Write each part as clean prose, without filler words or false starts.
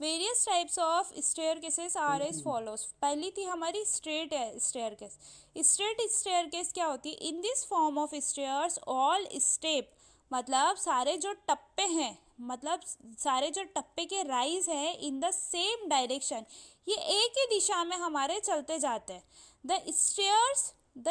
Various types of staircases are as follows. पहली थी हमारी स्ट्रेट स्टेयरकेस। स्ट्रेट स्टेयरकेस क्या होती है? In this form of stairs all step, मतलब सारे जो टप्पे हैं, मतलब सारे जो टप्पे के राइज हैं इन द सेम डायरेक्शन, ये एक ही दिशा में हमारे चलते जाते हैं। The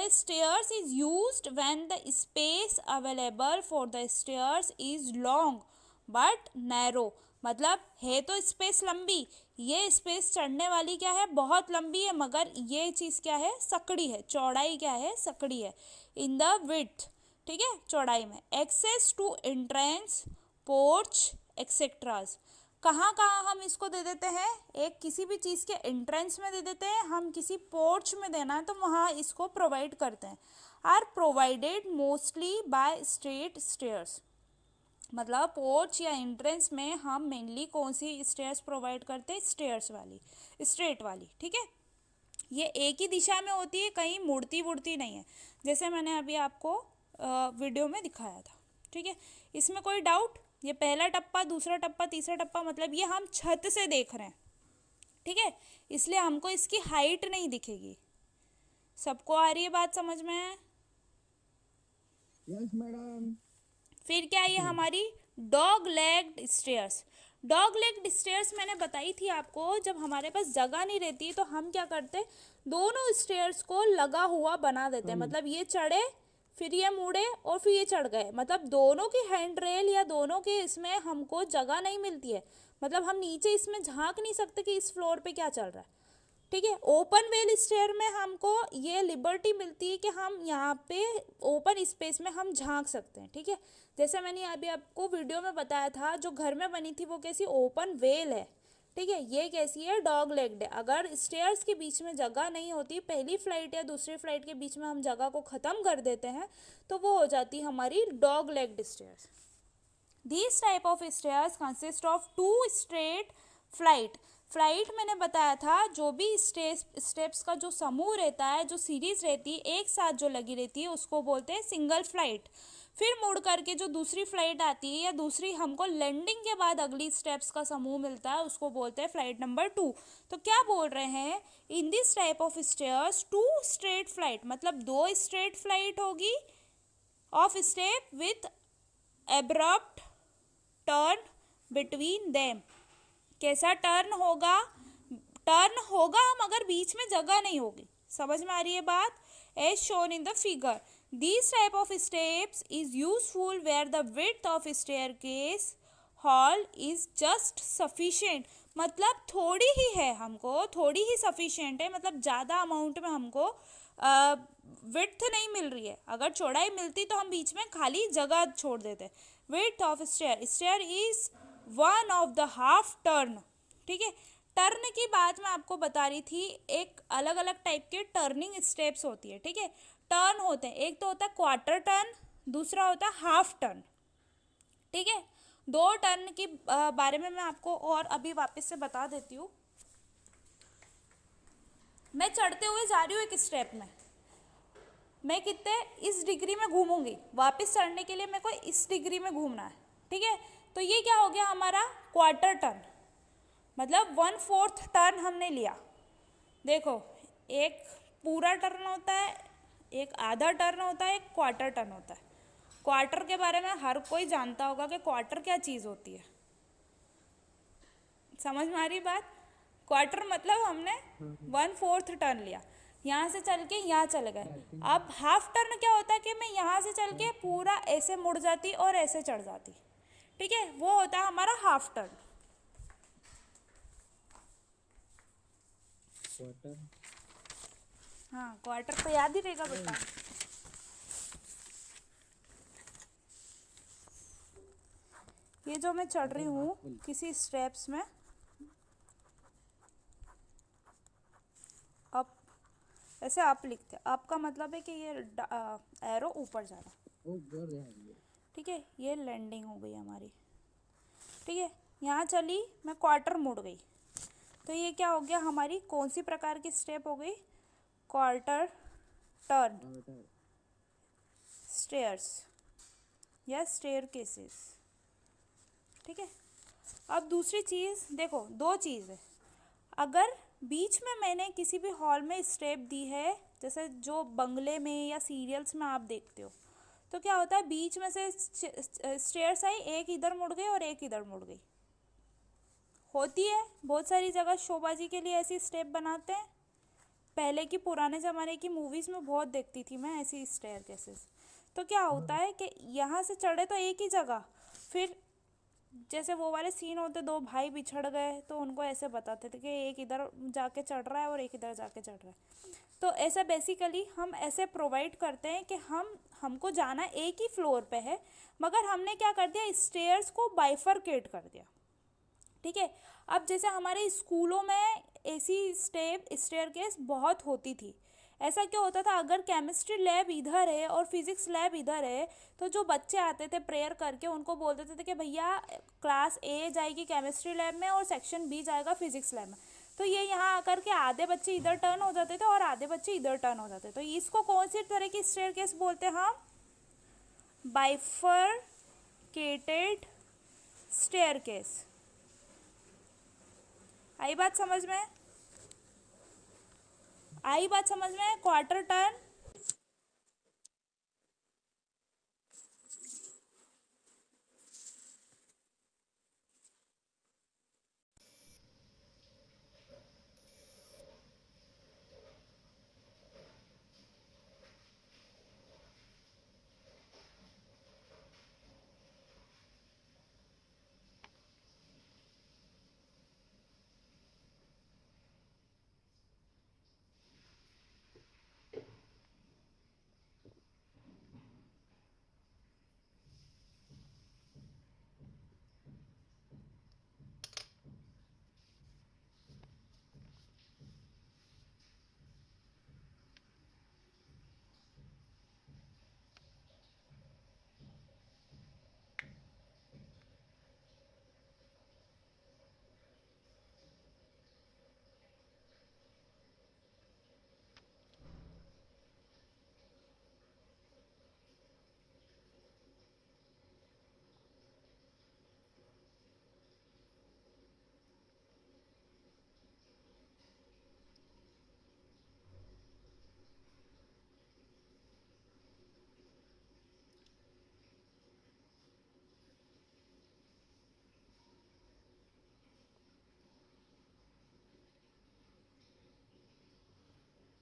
stairs is used when the space available for the stairs is long but narrow, मतलब है तो स्पेस लंबी, ये स्पेस चढ़ने वाली क्या है? बहुत लंबी है, मगर ये चीज़ क्या है? सकड़ी है। चौड़ाई क्या है? सकड़ी है। इन द विड्थ, ठीक है, चौड़ाई में। Access to entrance, porch etcetera, कहाँ कहाँ हम इसको दे देते हैं? एक किसी भी चीज़ के एंट्रेंस में दे देते हैं, हम किसी पोर्च में देना है तो वहाँ इसको प्रोवाइड करते हैं। Are provided mostly by straight stairs, मतलब पोर्च या एंट्रेंस में हम मेनली कौन सी स्टेयर्स प्रोवाइड करते हैं? स्टेयर्स वाली, स्ट्रेट वाली, ठीक है। ये एक ही दिशा में होती है, कहीं मुड़ती वुड़ती नहीं है, जैसे मैंने अभी आपको वीडियो में दिखाया था, ठीक है। इसमें कोई डाउट? ये पहला टप्पा, दूसरा टप्पा, तीसरा टप्पा, मतलब ये हम छत से देख रहे हैं, ठीक है, इसलिए हमको इसकी हाइट नहीं दिखेगी। सबको आ रही है बात समझ में? Yes madam. फिर क्या ये हमारी dog legged stairs. Dog legged stairs मैंने बताई थी आपको, जब हमारे पास जगह नहीं रहती तो हम क्या करते? दोनों स्टेयर्स को लगा हुआ बना देते हैं, मतलब ये चढ़े, फिर ये मुड़े और फिर ये चढ़ गए, मतलब दोनों की हैंड रेल या दोनों के इसमें हमको जगह नहीं मिलती है, मतलब हम नीचे इसमें झांक नहीं सकते कि इस फ्लोर पे क्या चल रहा है, ठीक है। ओपन वेल स्टेयर में हमको ये लिबर्टी मिलती है कि हम यहाँ पे ओपन स्पेस में हम झांक सकते हैं, ठीक है। जैसे मैंने अभी आपको वीडियो में बताया था, जो घर में बनी थी वो कैसी ओपन वेल है, ठीक है। ये कैसी है? डॉग लेग्ड है। अगर स्टेयर्स के बीच में जगह नहीं होती, पहली फ्लाइट या दूसरी फ्लाइट के बीच में हम जगह को ख़त्म कर देते हैं, तो वो हो जाती हमारी dog legged stairs. These type of stairs consist of two straight flight. Flight मैंने बताया था, जो भी स्टेप्स का जो समूह रहता है, जो सीरीज रहती है एक साथ जो लगी रहती है, उसको बोलते हैं सिंगल फ्लाइट। फिर मुड़ करके जो दूसरी फ्लाइट आती है या दूसरी हमको लैंडिंग के बाद अगली स्टेप्स का समूह मिलता है, उसको बोलते हैं फ्लाइट नंबर 2। तो क्या बोल रहे हैं? In this type of stairs two straight flight, मतलब दो स्ट्रेट फ्लाइट होगी of step with abrupt turn between them. कैसा टर्न होगा? टर्न होगा मगर बीच में जगह नहीं होगी। समझ में आ रही है बात? As shown in the figure, these type of steps is useful where the width of staircase hall is just sufficient, मतलब थोड़ी ही है, हमको थोड़ी ही सफिशिएंट है, मतलब ज़्यादा अमाउंट में हमको विड्थ नहीं मिल रही है। अगर चौड़ाई मिलती तो हम बीच में खाली जगह छोड़ देते। Width of stair, stair is one of the half turn, ठीक है। टर्न की बात मैं आपको बता रही थी, एक अलग अलग टाइप के टर्निंग स्टेप्स होती है, ठीक है। टर्न होते हैं, एक तो होता है क्वार्टर टर्न, दूसरा होता है हाफ टर्न, ठीक है। दो टर्न की बारे में मैं आपको और अभी वापस से बता देती हूँ। मैं चढ़ते हुए जा रही हूँ एक स्टेप में, मैं कितने इस डिग्री में घूमूंगी, वापस चढ़ने के लिए मेरे को इस डिग्री में घूमना है, ठीक है। तो ये क्या हो गया हमारा? क्वार्टर टर्न, मतलब 1/4 टर्न हमने लिया। देखो, एक पूरा टर्न होता है, एक आधा टर्न होता है, एक क्वार्टर टर्न होता है। क्वार्टर के बारे में हर कोई जानता होगा कि क्वार्टर क्या चीज़ होती है। समझ में आ रही बात? क्वार्टर मतलब हमने 1/4 टर्न लिया, यहाँ से चल के यहाँ चले गए। अब हाफ टर्न क्या होता है कि मैं यहाँ से चल के पूरा ऐसे मुड़ जाती और ऐसे चढ़ जाती, ठीक है, वो होता है हमारा हाफ टर्न। क्वार्टर। हाँ, क्वार्टर तो याद ही रहेगा बेटा। ये जो मैं चढ़ रही हूँ किसी स्टेप्स में, अप, ऐसे अप लिखते हैं, अप का मतलब है कि ये एरो ऊपर जा रहा है, ठीक है। ये लैंडिंग हो गई हमारी, ठीक है। यहाँ चली, मैं क्वार्टर मुड़ गई, तो ये क्या हो गया हमारी? कौन सी प्रकार की स्टेप हो गई? क्वार्टर टर्न स्टेयर्स या स्टेयर केसेस, ठीक है। अब दूसरी चीज़ देखो, दो चीज़ है। अगर बीच में मैंने किसी भी हॉल में स्टेप दी है, जैसे जो बंगले में या सीरियल्स में आप देखते हो, तो क्या होता है, बीच में से स्टेयर्स आई, एक इधर मुड़ गई और एक इधर मुड़ गई। होती है बहुत सारी जगह, शोबाजी के लिए ऐसी स्टेप बनाते हैं। पहले की पुराने ज़माने की मूवीज़ में बहुत देखती थी मैं ऐसी स्टेयर केसेस। तो क्या होता है कि यहाँ से चढ़े तो एक ही जगह, फिर जैसे वो वाले सीन होते, दो भाई बिछड़ गए तो उनको ऐसे बताते थे कि एक इधर जाके चढ़ रहा है और एक इधर जाके चढ़ रहा है। तो ऐसा बेसिकली हम ऐसे प्रोवाइड करते हैं कि हमको जाना एक ही फ्लोर पे है, मगर हमने क्या कर दिया, स्टेयर्स को बाइफरकेट कर दिया। ठीक है। अब जैसे हमारे स्कूलों में ऐसी स्टेयर केस बहुत होती थी। ऐसा क्या होता था, अगर केमिस्ट्री लैब इधर है और फिजिक्स लैब इधर है, तो जो बच्चे आते थे प्रेयर करके उनको बोल देते थे कि भैया क्लास ए जाएगी केमिस्ट्री लैब में और सेक्शन बी जाएगा फिजिक्स लैब में। तो ये यहाँ आकर के आधे बच्चे इधर टर्न हो जाते थे और आधे बच्चे इधर टर्न हो जाते। तो इसको कौन सी तरह की स्टेयर केस बोलते हैं हम? Bifurcated stair case. आई बात समझ में? आई बात समझ में? Quarter turn.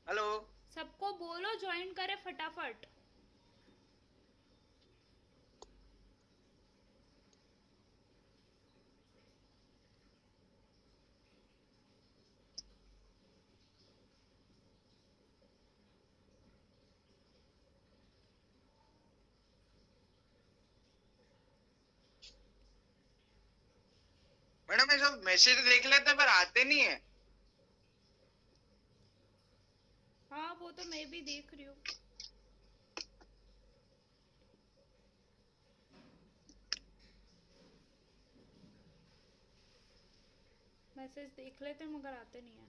हेलो। सबको बोलो ज्वाइन करे फटाफट। मैडम ये सब मैसेज देख लेते पर आते नहीं है। हाँ वो तो मैं भी देख रही हूँ। मैसेज देख लेते मगर आते नहीं है।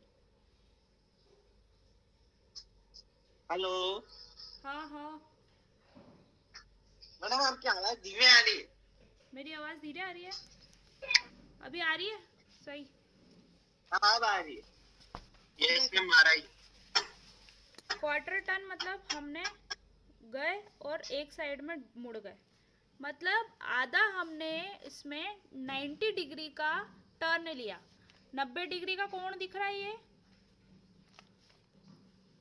हेलो हाँ हाँ। मैडम, आपकी आवाज धीमे आ रही है। मेरी आवाज़ धीरे आ रही है? अभी आ रही है सही? हाँ अब आ रही है। ये देखो, इसमें मारा ही। क्वार्टर टर्न मतलब हमने गए और एक साइड में मुड़ गए, मतलब आधा हमने इसमें 90 डिग्री का टर्न लिया। 90 डिग्री का कोण दिख रहा है, ये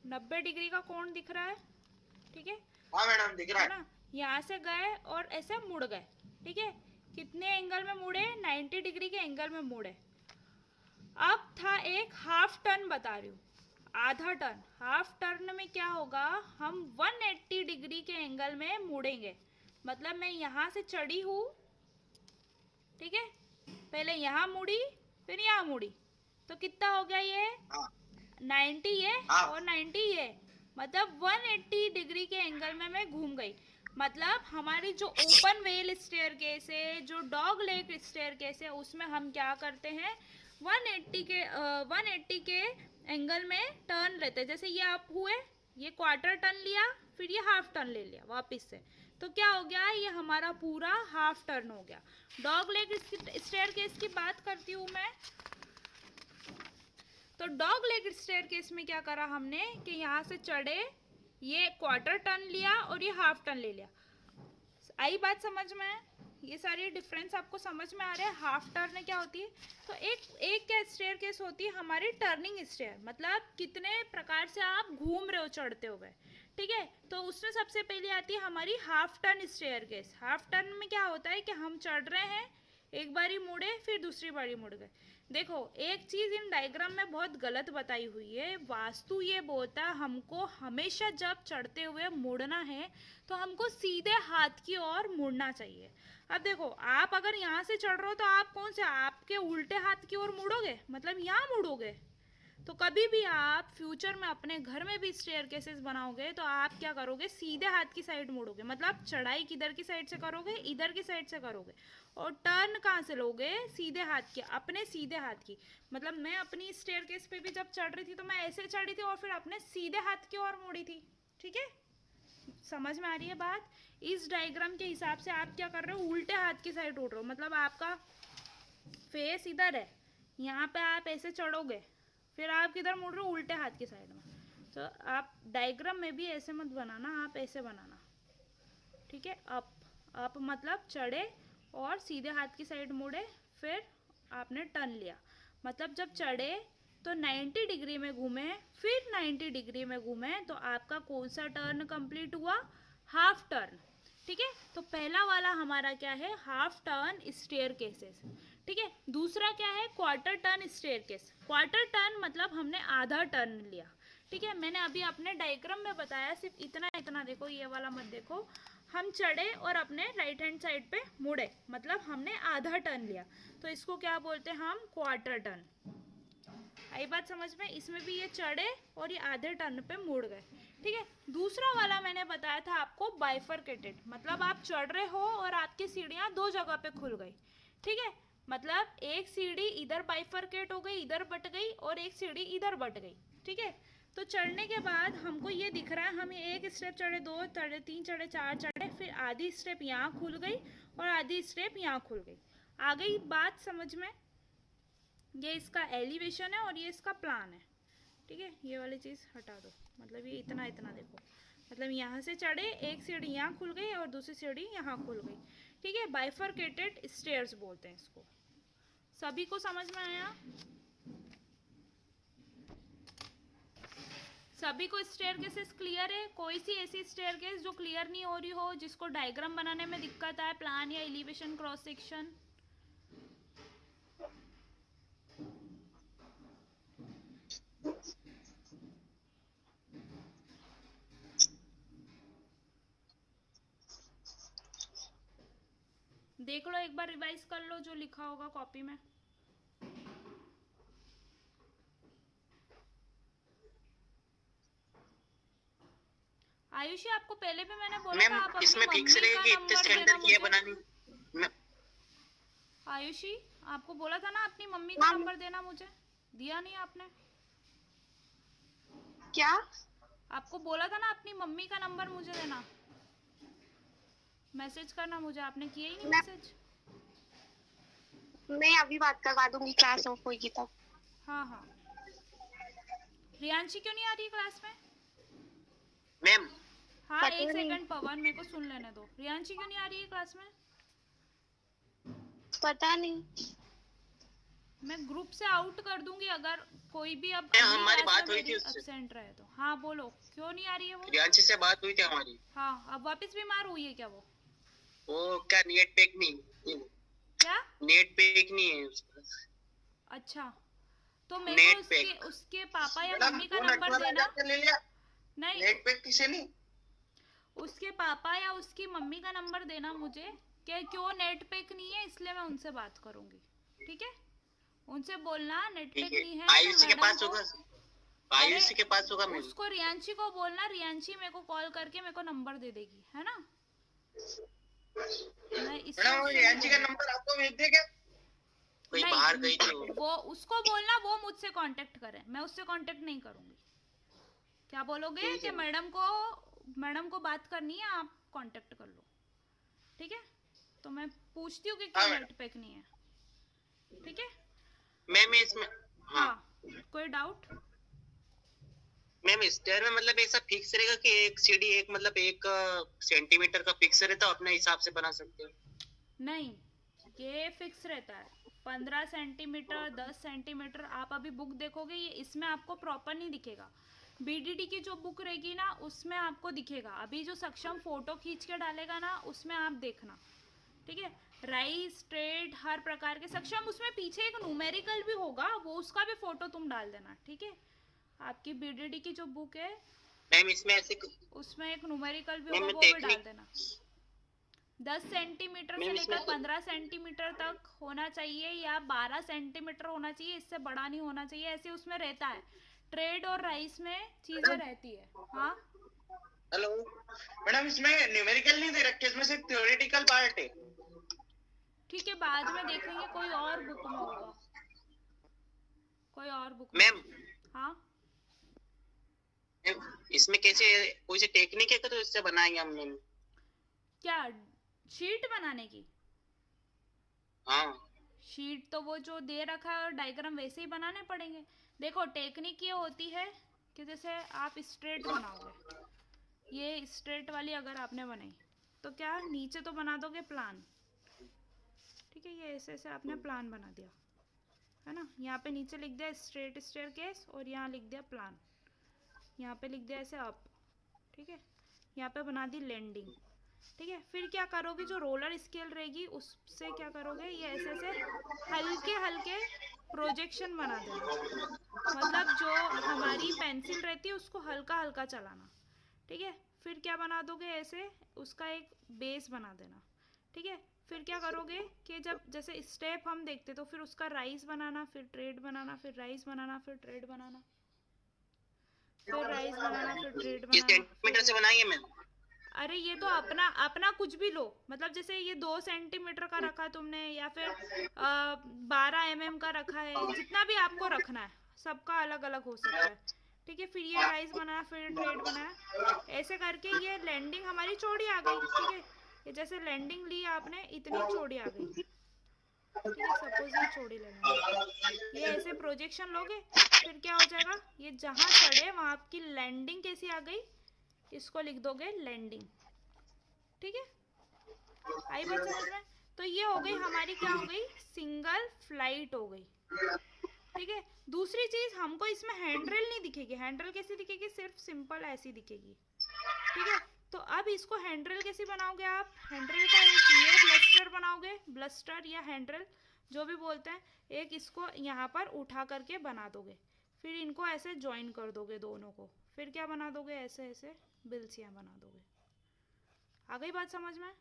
90 डिग्री का कोण दिख रहा है। ठीक है, हाँ मैडम दिख रहा है है। ना? यहाँ से गए और ऐसे मुड़ गए। ठीक है, कितने एंगल में मुड़े? 90 डिग्री के एंगल में मुड़े। अब था एक हाफ टर्न बता रही हूँ, आधा टर्न। हाफ टर्न में क्या होगा, हम 180 डिग्री के एंगल में मुड़ेंगे। मतलब मैं यहाँ से चढ़ी हूँ, ठीक है, पहले यहाँ मुड़ी फिर यहाँ मुड़ी, तो कितना हो गया ये? हाँ 90 ये हाँ और 90 ये, मतलब 180 डिग्री के एंगल में मैं घूम गई। मतलब हमारी जो ओपन वेल स्टेयरकेस है, जो डॉग लेग स्टेयरकेस है, उसमें हम क्या करते हैं, 180 के एंगल में टर्न लेते हैं। जैसे ये आप हुए, ये क्वार्टर टर्न लिया, फिर ये हाफ टर्न ले लिया वापस से, तो क्या हो गया, ये हमारा पूरा हाफ टर्न हो गया। डॉग लेग स्टेयरकेस की बात करती हूँ मैं। तो डॉग लेग स्टेयरकेस में क्या करा हमने कि यहाँ से चढ़े, ये क्वार्टर टर्न लिया और ये हाफ टर्न ले लिया। आई बात समझ में? ये सारी डिफरेंस आपको समझ में आ रहा है? हाफ टर्न क्या होती है? तो एक क्या स्टेयरकेस होती है हमारी, टर्निंग स्टेयर, मतलब कितने प्रकार से आप घूम रहे हो चढ़ते हुए, ठीक है। तो उसमें सबसे पहले आती है हमारी half turn staircase. Half turn में क्या होता है कि हम चढ़ रहे हैं, एक बारी मुड़े, फिर दूसरी बारी मुड़ गए। देखो एक चीज इन डायग्राम में बहुत गलत बताई हुई है। वास्तु ये बोलता है हमको हमेशा जब चढ़ते हुए मुड़ना है तो हमको सीधे हाथ की ओर मुड़ना चाहिए। अब देखो आप अगर यहाँ से चढ़ रहे हो तो आप कौन से, आपके उल्टे हाथ की ओर मुड़ोगे, मतलब यहाँ मुड़ोगे। तो कभी भी आप फ्यूचर में अपने घर में भी स्टेयरकेसेस बनाओगे तो आप क्या करोगे, सीधे हाथ की साइड मुड़ोगे, मतलब चढ़ाई किधर की साइड से करोगे, इधर की साइड से करोगे। और टर्न कहाँ से लोगे, सीधे हाथ की, अपने सीधे हाथ की। मतलब मैं अपनी स्टेयरकेस पे भी जब चढ़ रही थी तो मैं ऐसे चढ़ी थी और फिर अपने सीधे हाथ की ओर मुड़ी थी, ठीक है। समझ में आ रही है बात? इस डायग्राम के हिसाब से आप क्या कर रहे हो, उल्टे हाथ की साइड उड़ रहे हो, मतलब आपका फेस इधर है, यहाँ पे आप ऐसे चढ़ोगे, फिर आप किधर मुड़ रहे हो, उल्टे हाथ की साइड में। तो आप डायग्राम में भी ऐसे मत बनाना, आप ऐसे बनाना, ठीक है। अप मतलब चढ़े और सीधे हाथ की साइड मुड़े, फिर आपने टर्न लिया, मतलब जब चढ़े तो 90 डिग्री में घूमे, फिर 90 डिग्री में घूमे, तो आपका कौन सा टर्न कंप्लीट हुआ, हाफ टर्न, ठीक है। तो पहला वाला हमारा क्या है, हाफ टर्न स्टेयरकेसेस, ठीक है। दूसरा क्या है, quarter turn staircase. Quarter turn मतलब हमने आधा टर्न लिया, ठीक है। मैंने अभी अपने डायग्राम में बताया, सिर्फ इतना इतना देखो, ये वाला मत देखो। हम चढ़े और अपने राइट हैंड साइड पे मुड़े, मतलब हमने आधा टर्न लिया, तो इसको क्या बोलते हैं हम, क्वार्टर टर्न। आई बात समझ में? इसमें भी ये चढ़े और ये आधे टर्न पे मुड़ गए, ठीक है। दूसरा वाला मैंने बताया था आपको बाइफरकेटेड, मतलब आप चढ़ रहे हो और आपकी सीढ़ियाँ दो जगह पे खुल गई, ठीक है। मतलब एक सीढ़ी इधर बाइफरकेट हो गई, इधर बट गई, और एक सीढ़ी इधर बट गई, ठीक है। तो चढ़ने के बाद हमको ये दिख रहा है, हम एक स्टेप चढ़े, दो चढ़े, तीन चढ़े, चार चढ़े, फिर आधी स्टेप यहाँ खुल गई और आधी स्टेप यहाँ खुल गई। आ गई बात समझ में? ये इसका एलिवेशन है और ये इसका प्लान है, ठीक है। ये वाली चीज़ हटा दो, मतलब ये इतना इतना देखो, मतलब यहाँ से चढ़े, एक सीढ़ी यहाँ खुल गई और दूसरी सीढ़ी यहाँ खुल गई, ठीक है। बाइफरकेटेड स्टेयर्स बोलते हैं इसको। सभी को समझ में आया? सभी को स्टेयरकेसेस क्लियर है? कोई सी ऐसी स्टेयरकेस जो क्लियर नहीं हो रही हो, जिसको डायग्राम बनाने में दिक्कत आए, प्लान या एलिवेशन, क्रॉस सेक्शन? देख लो एक बार, रिवाइज कर लो जो लिखा होगा कॉपी में। आयुषी आपको पहले भी मैंने बोला था आप अपनी इसमें मम्मी फिक्स का रहेगी, इतने नंबर स्टैंडर्ड देना की है मुझे। बनानी। आयुषी आपको बोला था ना अपनी मम्मी का नंबर देना मुझे, दिया नहीं आपने? क्या? आपको बोला था ना अपनी मम्मी का नंबर मुझे देना, मैसेज करना मुझे, आपने किया ही नहीं मैसेज। मैं अभी बात करवा दूंगी, क्लास ऑफ होगी तब। हाँ हाँ। रियांशी क्यों नहीं आ रही क्लास में? मैम हाँ पता एक नहीं। सेकंड पवन, मेरे को सुन लेने दो। रियांशी क्यों नहीं आ रही है क्लास में? पता नहीं। मैं ग्रुप से आउट कर दूंगी अगर कोई भी अब हमारी बात हुई थी उससे। एब्सेंट रहे तो। हाँ बोलो, क्यों नहीं आ रही है वो? रियांशी से बात हुई थी हमारी। हाँ अब वापस बीमार हुई है क्या वो? क्या नेट पैक नहीं, क्या नेट पैक नहीं है उसका। अच्छा, तो मेरे को उसके पापा या मम्मी का नंबर देना। नहीं, नेट पैक किसे नहीं, उसके पापा या उसकी मम्मी का नंबर देना मुझे, कि क्यों नेट पैक नहीं है, इसलिए मैं उनसे बात करूंगी, ठीक है। उनसे बोलना नेट पैक नहीं है आयुषी के पास होगा, आयुषी के पास होगा। मैं उसको रियांशी को बोलना, रियांशी मेरे को कॉल करके मेरे को नंबर दे देगी, है ना। मैं रियांशी का नंबर आपको भेज देगा। कोई बाहर गई थी वो उसको बोलना वो मुझसे कांटेक्ट करे, मैं उससे कांटेक्ट नहीं करूंगी। क्या बोलोगे कि मैडम को बात करनी है, आप कांटेक्ट कर लो। ठीक है, तो मैं पूछती हूँ कि हाँ क्यों मैडम। नेट पैक नहीं है। ठीक है। मैम इसमें, हाँ हाँ, कोई डाउट? मैम स्टेयर में मतलब ऐसा फिक्स रहेगा कि एक सीढ़ी एक मतलब 1 सेंटीमीटर का फिक्स रहता है, अपने हिसाब से बना सकते हो? नहीं, ये फिक्स रहता है। 15 सेंटीमीटर, 10 सेंटीमीटर। आप अभी बुक देखोगे, ये इसमें आपको प्रॉपर नहीं दिखेगा। बीडीडी की जो बुक रहेगी ना, उसमें आपको दिखेगा। अभी जो सक्षम फोटो खींच के डालेगा ना, उसमें आप देखना। ठीक है। राइस, स्ट्रेट, हर प्रकार के सक्षम, उसमें पीछे एक न्यूमेरिकल भी होगा, वो उसका भी फोटो तुम डाल देना। ठीक है। आपकी बीडीडी की जो बुक है, मैम इसमें ऐसे, उसमें एक न्यूमेरिकल भी मैम होगा, मैं वो भी डाल टेक्निक, देना। 10 सेंटीमीटर से मैम इसमें लेकर 15 सेंटीमीटर तक होना चाहिए, या 12 सेंटीमीटर होना चाहिए, इससे बड़ा नहीं होना चाहिए, ऐसे उसमें रहता है। ट्रेड और राइस में चीजें रहती है। हाँ, हेलो मैडम, इसमें न्यूमेरिकल नहीं दे रखे, इसमें सिर्फ थ्योरेटिकल पार्ट है। ठीक है, बाद में देखेंगे, कोई और बुक में होगा, कोई और बुक में मैम होगा। हाँ, इसमें कैसे, कोई सी टेक्निक है तो इससे बनाएंगे हम मैम? क्या शीट बनाने की? हाँ शीट तो वो जो दे रखा है और डायग्राम वैसे ही बनाने पड़ेंगे। देखो, टेक्निक ये होती है कि जैसे आप स्ट्रेट बनाओगे, ये स्ट्रेट वाली अगर आपने बनाई, तो क्या नीचे तो बना दोगे प्लान। ठीक है, ये ऐसे ऐसे आपने प्लान बना दिया, है ना। यहाँ पे नीचे लिख दिया स्ट्रेट स्टेयर केस, और यहाँ लिख दिया प्लान, यहाँ पे लिख दिया ऐसे अप। ठीक है, यहाँ पे बना दी लैंडिंग। ठीक है, फिर क्या करोगे, जो रोलर स्केल रहेगी उससे क्या करोगे, ये ऐसे ऐसे हल्के हल्के प्रोजेक्शन बना देना। मतलब जो हमारी पेंसिल रहती है उसको हल्का हल्का चलाना। ठीक है, फिर क्या बना दोगे, ऐसे उसका एक बेस बना देना। ठीक है, फिर क्या करोगे कि जब जैसे स्टेप हम देखते तो फिर उसका राइस बनाना, फिर ट्रेड बनाना, फिर राइस बनाना, फिर ट्रेड बनाना, फिर राइस बनाना, फिर ट्रेड किस बनाना, सेंटीमीटर फिर। से बनाएंगे मैम? अरे ये तो अपना अपना कुछ भी लो, मतलब जैसे ये 2 सेंटीमीटर का रखा तुमने, या फिर 12 mm का रखा है, जितना भी आपको रखना है, सबका अलग अलग हो सकता है। ठीक है, फिर ये राइस बनाया, फिर ट्रेड बनाया, ऐसे करके ये लैंडिंग हमारी चौड़ी आ गई। ठीक है, ये जैसे लैंडिंग ली आपने, इतनी चौड़ी आ गई। ठीक है, सपोज ये चौड़ी ले लेंगे, ये ऐसे प्रोजेक्शन लोगे, फिर क्या हो जाएगा, ये जहाँ चढ़े वहाँ आपकी लैंडिंग कैसी आ गई, इसको लिख दोगे लैंडिंग। ठीक है, आई बात समझ में? तो ये हो गई हमारी, क्या हो गई, सिंगल फ्लाइट हो गई। ठीक है, दूसरी चीज, हमको इसमें हैंडरेल नहीं दिखेगी। हैंडरेल कैसी दिखेगी, सिर्फ सिंपल ऐसी दिखेगी। ठीक है, तो अब इसको हैंडरेल कैसे बनाओगे आप, हैंडरेल का एक ये ब्लस्टर बनाओगे, ब्लस्टर या हैंडरेल जो भी बोलते हैं, एक इसको यहाँ पर उठा करके बना दोगे, फिर इनको ऐसे ज्वाइन कर दोगे दोनों को, फिर क्या बना दोगे, ऐसे ऐसे बिल्सियाँ बना दोगे। आ गई बात समझ में?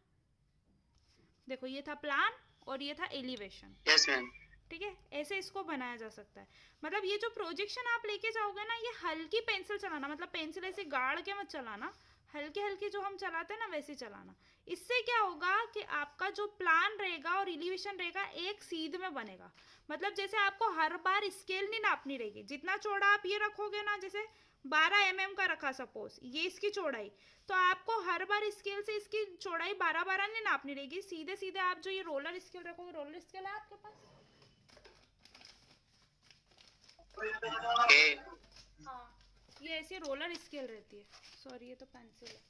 देखो, ये था प्लान और ये था एलिवेशन। Yes ma'am. ठीक है, ऐसे इसको बनाया जा सकता है। मतलब ये जो प्रोजेक्शन आप लेके जाओगे ना, ये हल्की पेंसिल चलाना, मतलब पेंसिल ऐसे गाड़ के मत चलाना, हल्के हल्के जो हम चलाते हैं ना वैसे चलाना। इससे क्या होगा कि आपका जो प्लान रहेगा और एलिवेशन रहेगा एक सीध में बनेगा। मतलब जैसे आपको हर बार स्केल नहीं नापनी रहेगी, जितना चौड़ा आप ये रखोगे ना, जैसे 12 mm का रखा सपोज, ये इसकी चौड़ाई, तो आपको हर बार स्केल से इसकी चौड़ाई 12 नहीं नापनी रहेगी, सीधे सीधे आप जो ये रोलर स्केल रखोगे, रोलर स्केल है आपके पास? ओके। हाँ, ये ऐसी रोलर स्केल रहती है। सॉरी, ये तो पेंसिल है।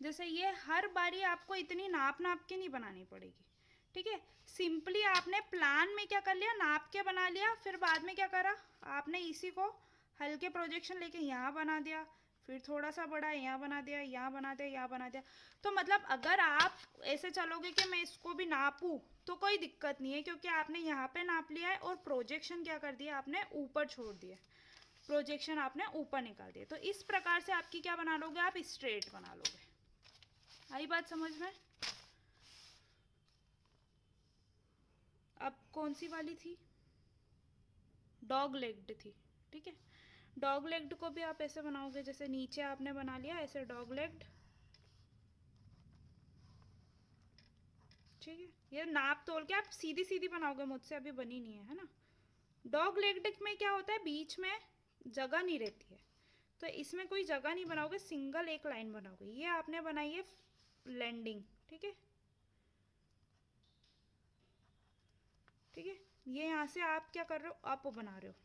जैसे ये हर बारी आपको इतनी नाप नाप के नहीं बनानी पड़ेगी। ठीक है, सिंपली आपने प्लान में क्या कर लिया, नाप के बना लिया, फिर बाद में क्या करा, आपने इसी को हल्के प्रोजेक्शन लेके यहाँ बना दिया, फिर थोड़ा सा बड़ा यहाँ बना दिया, यहाँ बना दिया, यहाँ बना दिया। तो मतलब अगर आप ऐसे चलोगे कि मैं इसको भी नापूं, तो कोई दिक्कत नहीं है, क्योंकि आपने यहाँ पे नाप लिया है और प्रोजेक्शन क्या कर दिया आपने, ऊपर छोड़ दिया, प्रोजेक्शन आपने ऊपर निकाल दिया। तो इस प्रकार से आपकी क्या बना लोगे, आप स्ट्रेट बना लोगे। आई बात समझ में? अब कौन सी वाली थी, डॉग लेग्ड थी। ठीक है, डॉग लेग्ड को भी आप ऐसे बनाओगे, जैसे नीचे आपने बना लिया ऐसे डॉग लेग्ड। ठीक है, ये नाप तोल के आप सीधी सीधी बनाओगे, मुझसे अभी बनी नहीं है, है ना। डॉग लेग में क्या होता है, बीच में जगह नहीं रहती है, तो इसमें कोई जगह नहीं बनाओगे, सिंगल एक लाइन बनाओगे। ये आपने बनाई है लैंडिंग, ठीक है, ठीक है। ये यहाँ से आप क्या कर रहे हो, अप बना रहे हो,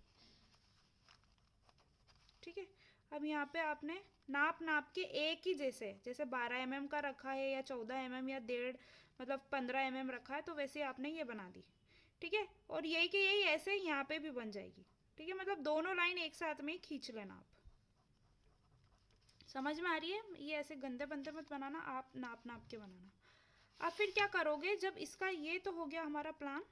ठीक है। अब यहाँ पे आपने नाप के एक ही जैसे 12 mm का रखा है या 14 mm या 1.5 मतलब 15 mm रखा है, तो वैसे आपने ये बना दी, ठीक है। और यही के यही ऐसे यहाँ पे भी बन जाएगी, ठीक है। मतलब दोनों लाइन एक साथ में ही खींच लेना आप। समझ में आ रही है? ये ऐसे गंदे बंदे मत बनाना, आप नाप के बनाना। अब फिर क्या करोगे, जब इसका ये तो हो गया हमारा प्लान,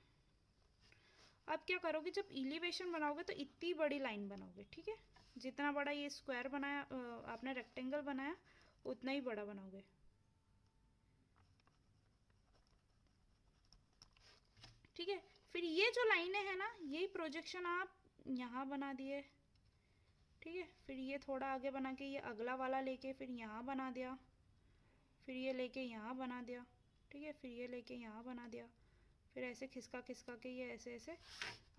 अब क्या करोगे, जब एलिवेशन बनाओगे तो इतनी बड़ी लाइन बनाओगे, ठीक है। जितना बड़ा ये स्क्वायर बनाया आपने, रेक्टेंगल बनाया, उतना ही बड़ा बनाओगे, ठीक है। फिर ये जो लाइनें हैं ना, यही प्रोजेक्शन आप यहाँ बना दिए, ठीक है। फिर ये थोड़ा आगे बना के ये अगला वाला लेके फिर यहाँ बना दिया, फिर ये लेके यहाँ बना दिया, ठीक है। फिर ये लेके यहाँ बना दिया, फिर ऐसे खिसका के ये ऐसे ऐसे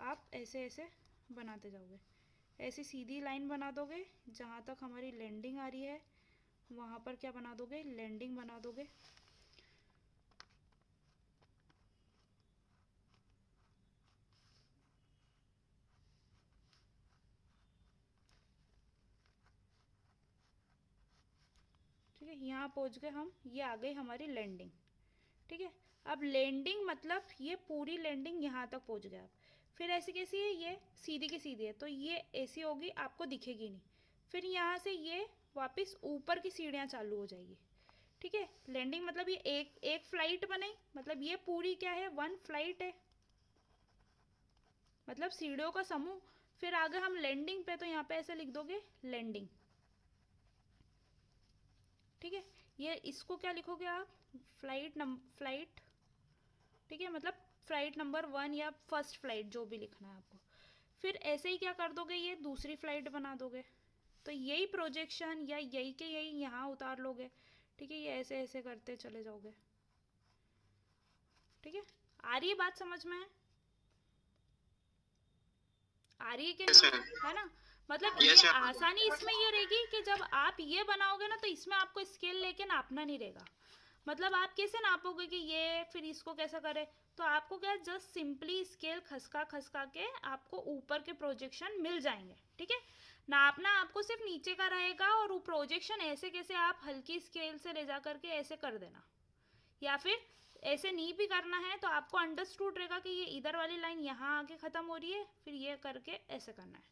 आप ऐसे बनाते जाओगे। ऐसी सीधी लाइन बना दोगे, जहाँ तक हमारी लैंडिंग आ रही है वहाँ पर क्या बना दोगे, लैंडिंग बना दोगे, ठीक है। यहाँ पहुँच गए हम, ये आ गई हमारी लैंडिंग, ठीक है। अब लैंडिंग मतलब ये पूरी लैंडिंग यहाँ तक पहुँच गया आप। फिर ऐसी कैसी है, ये सीधी की सीधी है, तो ये ऐसी होगी, आपको दिखेगी नहीं। फिर यहाँ से ये वापस ऊपर की सीढ़ियाँ चालू हो जाएगी, ठीक है। लैंडिंग मतलब ये एक फ्लाइट बने, मतलब ये पूरी क्या है, 1 फ्लाइट है, मतलब सीढ़ियों का समूह। फिर आगे हम लैंडिंग पे, तो यहाँ पे ऐसे लिख दोगे लैंडिंग, ठीक है। ये इसको क्या लिखोगे आप, फ्लाइट, ठीक है, मतलब फ्लाइट नंबर 1 या फर्स्ट फ्लाइट, जो भी लिखना है आपको। फिर ऐसे ही क्या कर दोगे, ये दूसरी फ्लाइट बना दोगे, तो यही प्रोजेक्शन या यही के यही यहाँ उतार लोगे, ठीक है। ये ऐसे ऐसे करते चले जाओगे, ठीक है। आ रही है बात समझ में? आ रही है कि नहीं, है ना? मतलब ये आसानी इसमें ये रहेगी कि जब आप ये बनाओगे ना, तो इसमें आपको स्केल लेके नापना नहीं रहेगा। मतलब आप कैसे नापोगे कि ये फिर इसको कैसा करे, तो आपको क्या, जस्ट सिंपली स्केल खसका के आपको ऊपर के प्रोजेक्शन मिल जाएंगे, ठीक है। नापना आपको सिर्फ नीचे का रहेगा, और वो प्रोजेक्शन ऐसे कैसे आप हल्की स्केल से ले जा करके ऐसे कर देना, या फिर ऐसे नहीं भी करना है तो आपको अंडरस्टूड रहेगा कि ये इधर वाली लाइन यहाँ आके ख़त्म हो रही है, फिर ये करके ऐसे करना है,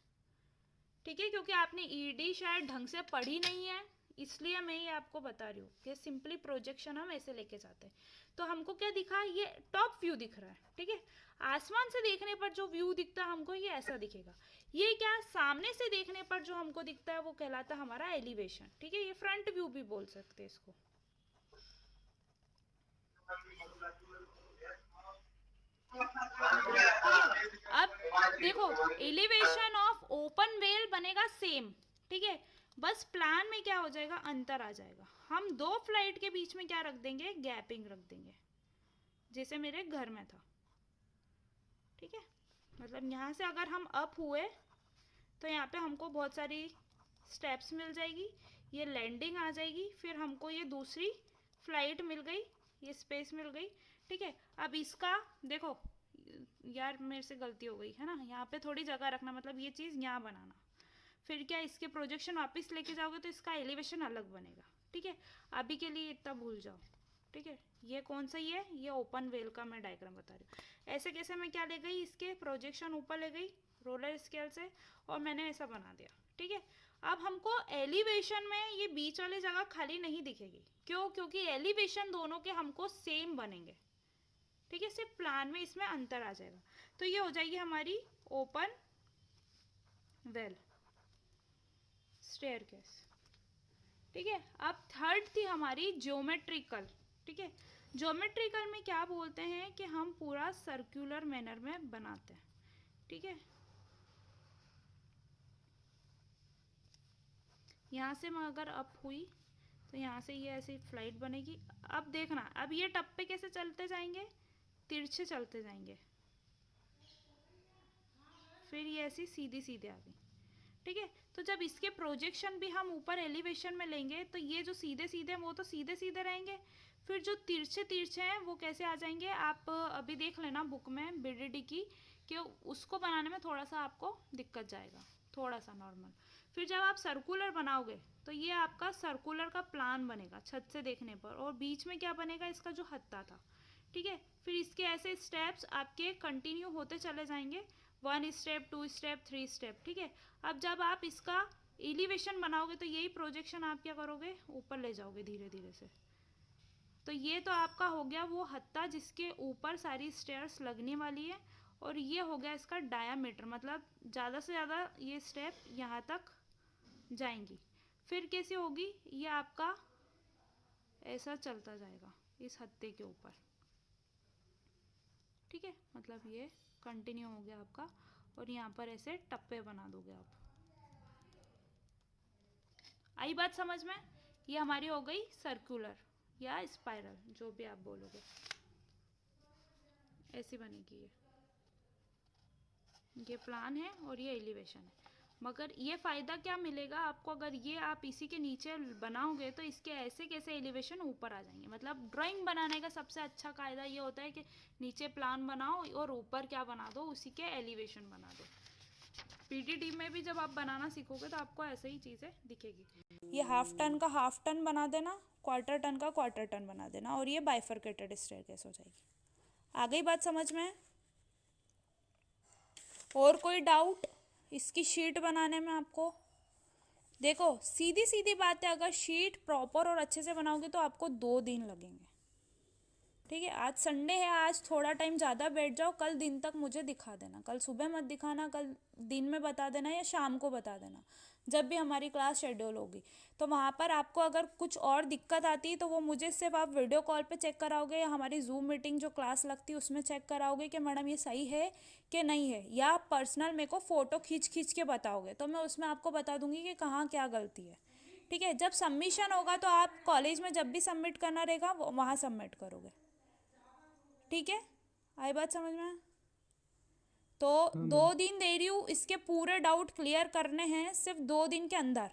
ठीक है। क्योंकि आपने ईडी शायद ढंग से पढ़ी नहीं है, इसलिए मैं ये आपको बता रही हूँ कि सिंपली प्रोजेक्शन हम ऐसे लेके जाते हैं। तो हमको क्या दिखा, ये टॉप व्यू दिख रहा है, ठीक है। आसमान से देखने पर जो व्यू दिखता है हमको, ये ऐसा दिखेगा। ये क्या, सामने से देखने पर जो हमको दिखता है वो कहलाता है हमारा एलिवेशन, ठीक है। ये फ्रंट व्यू भी बोल सकते हैं इसको। अब देखो, एलिवेशन ऑफ ओपन वेल बनेगा सेम, ठीक है। बस प्लान में क्या हो जाएगा, अंतर आ जाएगा। हम 2 फ्लाइट के बीच में क्या रख देंगे, गैपिंग रख देंगे, जैसे मेरे घर में था, ठीक है। मतलब यहाँ से अगर हम अप हुए तो यहाँ पे हमको बहुत सारी स्टेप्स मिल जाएगी, ये लैंडिंग आ जाएगी, फिर हमको ये दूसरी फ्लाइट मिल गई, ये स्पेस मिल गई, ठीक है। अब इसका देखो यार, मेरे से गलती हो गई है ना, यहाँ पे थोड़ी जगह रखना, मतलब ये चीज़ यहाँ बनाना। फिर क्या, इसके प्रोजेक्शन वापस लेके जाओगे तो इसका एलिवेशन अलग बनेगा, ठीक है। अभी के लिए इतना भूल जाओ, ठीक है। ये कौन सा ही है, ये ओपन वेल का मैं डायग्राम बता रही हूँ। ऐसे कैसे मैं क्या ले गई, इसके प्रोजेक्शन ऊपर ले गई रोलर स्केल से, और मैंने ऐसा बना दिया, ठीक है। अब हमको एलिवेशन में ये बीच वाली जगह खाली नहीं दिखेगी, क्यों, क्योंकि एलिवेशन दोनों के हमको सेम बनेंगे, ठीक है। सिर्फ प्लान में इसमें अंतर आ जाएगा। तो ये हो जाएगी हमारी ओपन वेल स्टेयरकेस, ठीक है। अब थर्ड थी हमारी ज्योमेट्रिकल, ठीक है। ज्योमेट्रिकल में क्या बोलते हैं कि हम पूरा सर्कुलर मैनर में बनाते हैं, ठीक है। यहाँ से मैं अगर अप हुई तो यहाँ से ये ऐसी फ्लाइट बनेगी। अब देखना, अब ये टप्पे कैसे चलते जाएंगे, तिरछे चलते जाएंगे, फिर ये ऐसी सीधी सीधे आ गई, ठीक है। तो जब इसके प्रोजेक्शन भी हम ऊपर एलिवेशन में लेंगे तो ये जो सीधे सीधे वो तो सीधे सीधे रहेंगे, फिर जो तिरछे तिरछे हैं वो कैसे आ जाएंगे, आप अभी देख लेना बुक में बीडीडी की, कि उसको बनाने में थोड़ा सा आपको दिक्कत जाएगा, थोड़ा सा नॉर्मल। फिर जब आप सर्कुलर बनाओगे तो ये आपका सर्कुलर का प्लान बनेगा छत से देखने पर, और बीच में क्या बनेगा, इसका जो हत्ता था, ठीक है। फिर इसके ऐसे स्टेप्स आपके कंटिन्यू होते चले जाएंगे, 1 स्टेप 2 स्टेप 3 स्टेप, ठीक है। अब जब आप इसका एलिवेशन बनाओगे तो यही प्रोजेक्शन आप क्या करोगे, ऊपर ले जाओगे धीरे धीरे से। तो ये तो आपका हो गया वो हत्ता जिसके ऊपर सारी स्टेयर्स लगने वाली है, और ये हो गया इसका डायामीटर, मतलब ज़्यादा से ज़्यादा ये स्टेप यहाँ तक जाएंगी। फिर कैसे होगी, ये आपका ऐसा चलता जाएगा इस हत्ते के ऊपर, ठीक है। मतलब ये कंटिन्यू हो गया आपका, और यहाँ पर ऐसे टप्पे बना दोगे आप। आई बात समझ में? ये हमारी हो गई सर्कुलर या स्पाइरल, जो भी आप बोलोगे, ऐसी बनेगी ये प्लान है और ये एलिवेशन है। मगर ये फ़ायदा क्या मिलेगा आपको, अगर ये आप इसी के नीचे बनाओगे तो इसके ऐसे कैसे एलिवेशन ऊपर आ जाएंगे। मतलब ड्राइंग बनाने का सबसे अच्छा कायदा ये होता है कि नीचे प्लान बनाओ और ऊपर क्या बना दो, उसी के एलिवेशन बना दो। पीटीटी में भी जब आप बनाना सीखोगे तो आपको ऐसे ही चीज़ें दिखेगी। ये हाफ टन का हाफ टन बना देना, क्वार्टर टन का क्वार्टर टन बना देना, और ये बाइफरकेटेड स्टेयरकेस हो जाएगी। आ गई बात समझ में? और कोई डाउट इसकी शीट बनाने में आपको? देखो सीधी सीधी बात है, अगर शीट प्रॉपर और अच्छे से बनाओगे तो आपको 2 दिन लगेंगे, ठीक है। आज संडे है, आज थोड़ा टाइम ज़्यादा बैठ जाओ, कल दिन तक मुझे दिखा देना, कल सुबह मत दिखाना, कल दिन में बता देना या शाम को बता देना, जब भी हमारी क्लास शेड्यूल होगी। तो वहाँ पर आपको अगर कुछ और दिक्कत आती है तो वो मुझे सिर्फ आप वीडियो कॉल पे चेक कराओगे, या हमारी जूम मीटिंग जो क्लास लगती है उसमें चेक कराओगे कि मैडम ये सही है कि नहीं है, या आप पर्सनल मेरे को फ़ोटो खींच के बताओगे, तो मैं उसमें आपको बता दूँगी कि कहाँ क्या गलती है, ठीक है। जब सबमिशन होगा तो आप कॉलेज में जब भी सबमिट करना रहेगा वहाँ सबमिट करोगे, ठीक है। आई बात समझ में? तो 2 दिन दे रही हूँ, इसके पूरे डाउट क्लियर करने हैं सिर्फ 2 दिन के अंदर।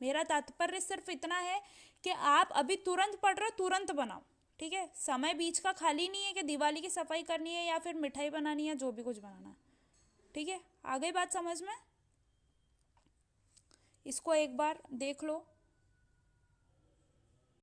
मेरा तात्पर्य सिर्फ इतना है कि आप अभी तुरंत पढ़ रहे हो, तुरंत बनाओ, ठीक है। समय बीच का खाली नहीं है कि दिवाली की सफाई करनी है या फिर मिठाई बनानी है, जो भी कुछ बनाना है, ठीक है। आ गई बात समझ में? इसको एक बार देख लो।